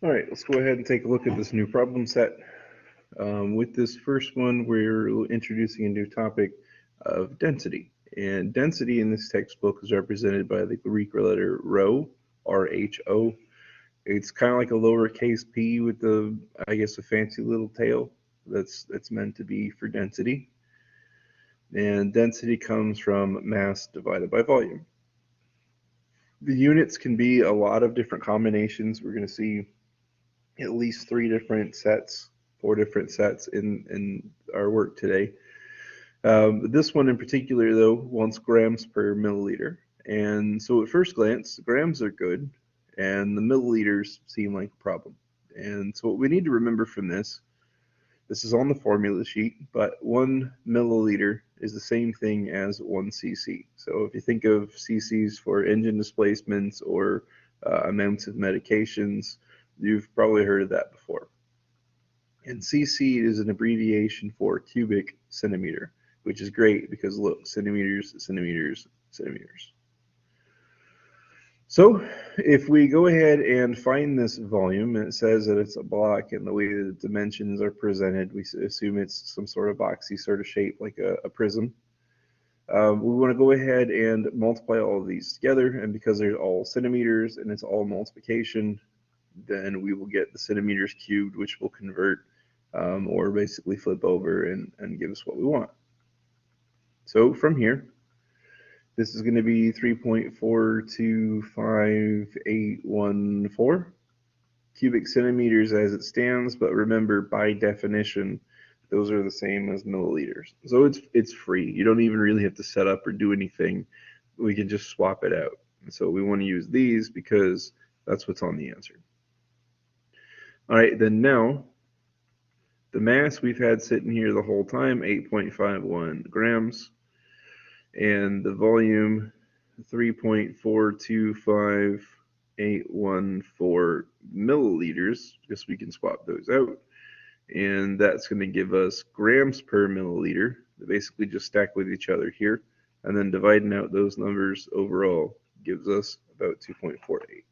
All right, let's go ahead and take a look at this new problem set. With this first one, we're introducing a new topic of density. And density in this textbook is represented by the Greek letter rho, R-H-O. It's kind of like a lowercase p with I guess, a fancy little tail that's meant to be for density. And density comes from mass divided by volume. The units can be a lot of different combinations. We're going to see at least four different sets in our work today. This one in particular, though, wants grams per milliliter. And so at first glance, grams are good, and the milliliters seem like a problem. And so what we need to remember from this is on the formula sheet, but 1 milliliter is the same thing as 1 cc. So if you think of cc's for engine displacements or amounts of medications, you've probably heard of that before. And cc is an abbreviation for cubic centimeter, which is great because look, centimeters, centimeters, centimeters. So if we go ahead and find this volume, and it says that it's a block, and the way the dimensions are presented, we assume it's some sort of boxy sort of shape like a prism. We want to go ahead and multiply all of these together, and because they're all centimeters and it's all multiplication, then we will get the centimeters cubed, which will convert or basically flip over and give us what we want. So from here, this is going to be 3.425814 cubic centimeters as it stands, but remember, by definition, those are the same as milliliters. So it's free. You don't even really have to set up or do anything. We can just swap it out. So we want to use these because that's what's on the answer. All right, then now, the mass we've had sitting here the whole time, 8.51 grams, and the volume, 3.425814 milliliters. Guess we can swap those out. And that's going to give us grams per milliliter. They basically just stack with each other here. And then dividing out those numbers overall gives us about 2.48.